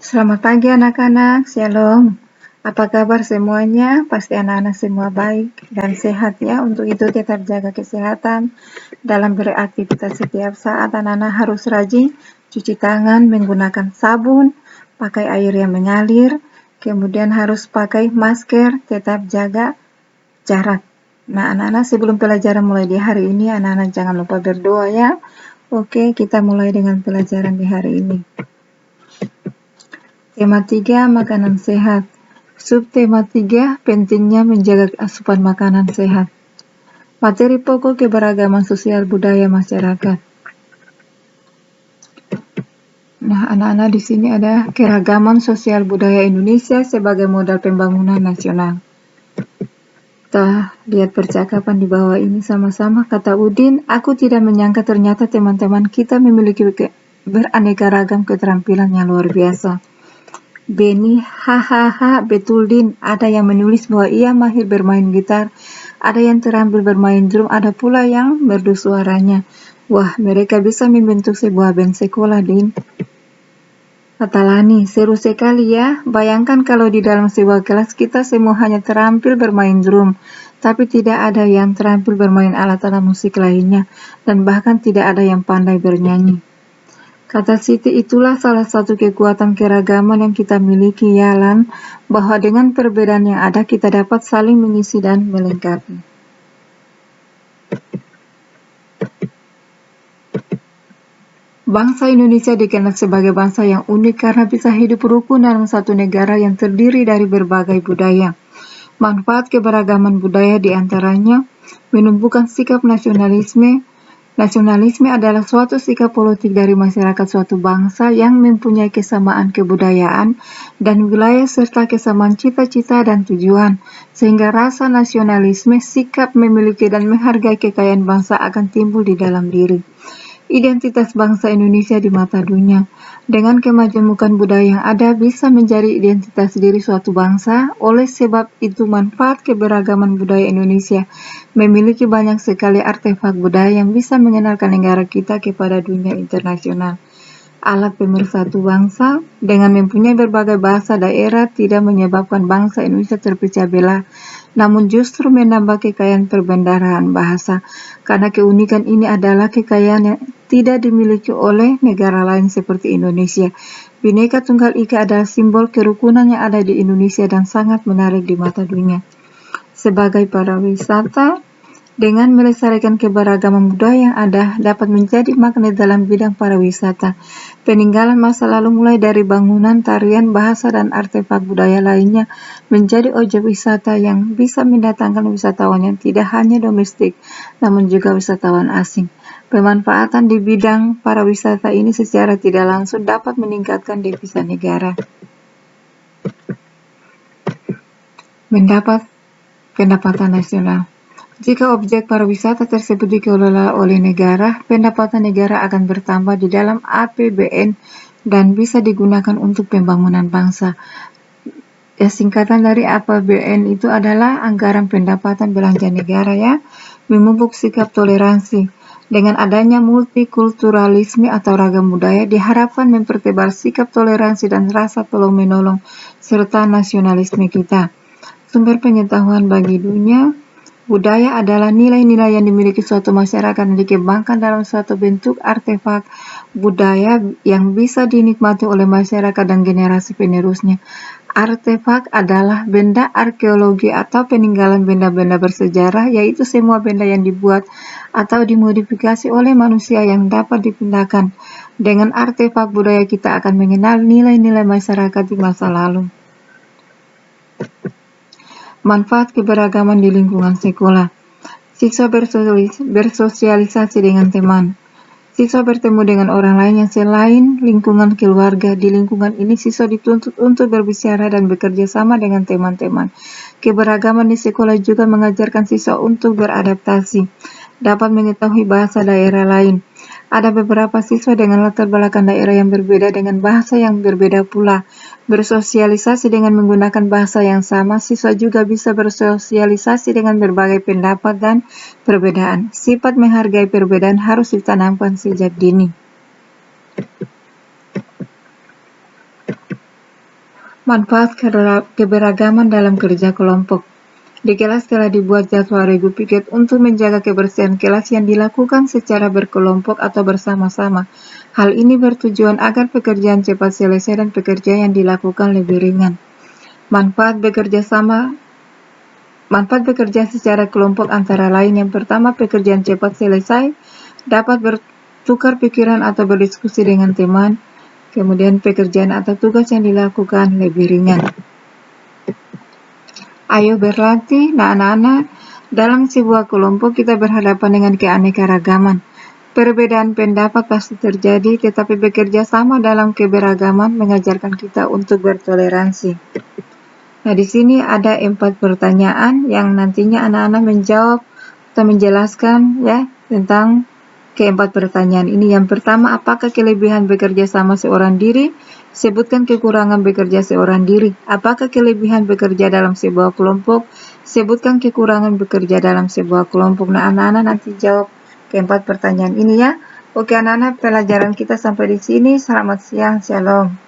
Selamat pagi anak-anak, shalom. Apa kabar semuanya? Pasti anak-anak semua baik dan sehat ya. Untuk itu tetap jaga kesehatan dalam beraktivitas setiap saat. Anak-anak harus rajin cuci tangan menggunakan sabun, pakai air yang mengalir, kemudian harus pakai masker, tetap jaga jarak. Nah, anak-anak sebelum pelajaran mulai di hari ini, anak-anak jangan lupa berdoa ya. Oke, kita mulai dengan pelajaran di hari ini. Tema 3, makanan sehat. Subtema 3, pentingnya menjaga asupan makanan sehat. Materi pokok keberagaman sosial budaya masyarakat. Nah, anak-anak di sini ada keragaman sosial budaya Indonesia sebagai modal pembangunan nasional. Kita lihat percakapan di bawah ini sama-sama. Kata Udin, aku tidak menyangka ternyata teman-teman kita memiliki beraneka ragam keterampilan yang luar biasa. Beni, hahaha, betul Din, ada yang menulis bahwa ia mahir bermain gitar, ada yang terampil bermain drum, ada pula yang merdu suaranya. Wah, mereka bisa membentuk sebuah band sekolah, Din. Kata Lani, seru sekali ya, bayangkan kalau di dalam sebuah kelas kita semua hanya terampil bermain drum, tapi tidak ada yang terampil bermain alat-alat musik lainnya, dan bahkan tidak ada yang pandai bernyanyi. Kata Siti, itulah salah satu kekuatan keragaman yang kita miliki ya Lan, bahwa dengan perbedaan yang ada kita dapat saling mengisi dan melengkapi. Bangsa Indonesia dikenal sebagai bangsa yang unik karena bisa hidup rukun dalam satu negara yang terdiri dari berbagai budaya. Manfaat keberagaman budaya diantaranya menumbuhkan sikap nasionalisme. Nasionalisme adalah suatu sikap politik dari masyarakat suatu bangsa yang mempunyai kesamaan kebudayaan dan wilayah serta kesamaan cita-cita dan tujuan, sehingga rasa nasionalisme, sikap memiliki dan menghargai kekayaan bangsa akan timbul di dalam diri. Identitas bangsa Indonesia di mata dunia. Dengan kemajemukan budaya yang ada bisa menjadi identitas diri suatu bangsa. Oleh sebab itu manfaat keberagaman budaya Indonesia memiliki banyak sekali artefak budaya yang bisa mengenalkan negara kita kepada dunia internasional. Alat pemersatu bangsa dengan mempunyai berbagai bahasa daerah tidak menyebabkan bangsa Indonesia terpecah belah, namun justru menambah kekayaan perbendaharaan bahasa, karena keunikan ini adalah kekayaan yang tidak dimiliki oleh negara lain seperti Indonesia. Bhinneka Tunggal Ika adalah simbol kerukunan yang ada di Indonesia dan sangat menarik di mata dunia. Sebagai pariwisata, dengan melestarikan keberagaman budaya yang ada dapat menjadi magnet dalam bidang pariwisata. Peninggalan masa lalu mulai dari bangunan, tarian, bahasa, dan artefak budaya lainnya menjadi objek wisata yang bisa mendatangkan wisatawan yang tidak hanya domestik, namun juga wisatawan asing. Pemanfaatan di bidang pariwisata ini secara tidak langsung dapat meningkatkan devisa negara. Mendapat pendapatan nasional. Jika objek pariwisata tersebut dikelola oleh negara, pendapatan negara akan bertambah di dalam APBN dan bisa digunakan untuk pembangunan bangsa. Ya, singkatan dari APBN itu adalah anggaran pendapatan belanja negara ya, memupuk sikap toleransi. Dengan adanya multikulturalisme atau ragam budaya diharapkan mempertebal sikap toleransi dan rasa tolong-menolong serta nasionalisme kita. Sumber pengetahuan bagi dunia. Budaya adalah nilai-nilai yang dimiliki suatu masyarakat dan dikembangkan dalam suatu bentuk artefak budaya yang bisa dinikmati oleh masyarakat dan generasi penerusnya. Artefak adalah benda arkeologi atau peninggalan benda-benda bersejarah, yaitu semua benda yang dibuat atau dimodifikasi oleh manusia yang dapat dipindahkan. Dengan artefak budaya kita akan mengenal nilai-nilai masyarakat di masa lalu. Manfaat keberagaman di lingkungan sekolah. Siswa bersosialisasi dengan teman. Siswa bertemu dengan orang lain yang selain lingkungan keluarga. Di lingkungan ini siswa dituntut untuk berbicara dan bekerja sama dengan teman-teman. Keberagaman di sekolah juga mengajarkan siswa untuk beradaptasi, dapat mengetahui bahasa daerah lain. Ada beberapa siswa dengan latar belakang daerah yang berbeda dengan bahasa yang berbeda pula. Bersosialisasi dengan menggunakan bahasa yang sama, siswa juga bisa bersosialisasi dengan berbagai pendapat dan perbedaan. Sifat menghargai perbedaan harus ditanamkan sejak dini. Manfaat keberagaman dalam kerja kelompok. Di kelas telah dibuat jadwal regu piket untuk menjaga kebersihan kelas yang dilakukan secara berkelompok atau bersama-sama. Hal ini bertujuan agar pekerjaan cepat selesai dan pekerjaan yang dilakukan lebih ringan. Manfaat bekerja secara kelompok antara lain yang pertama, pekerjaan cepat selesai, dapat bertukar pikiran atau berdiskusi dengan teman. Kemudian pekerjaan atau tugas yang dilakukan lebih ringan. Ayo berlatih, nah anak-anak, dalam sebuah kelompok kita berhadapan dengan keanekaragaman. Perbedaan pendapat pasti terjadi, tetapi bekerja sama dalam keberagaman mengajarkan kita untuk bertoleransi. Nah, di sini ada 4 pertanyaan yang nantinya anak-anak menjawab atau menjelaskan ya tentang keempat pertanyaan ini. Yang pertama, apakah kelebihan bekerja sama seorang diri? Sebutkan kekurangan bekerja seorang diri. Apakah kelebihan bekerja dalam sebuah kelompok? Sebutkan kekurangan bekerja dalam sebuah kelompok. Nah, anak-anak nanti jawab keempat pertanyaan ini ya. Oke anak-anak, pelajaran kita sampai di sini. Selamat siang, shalom.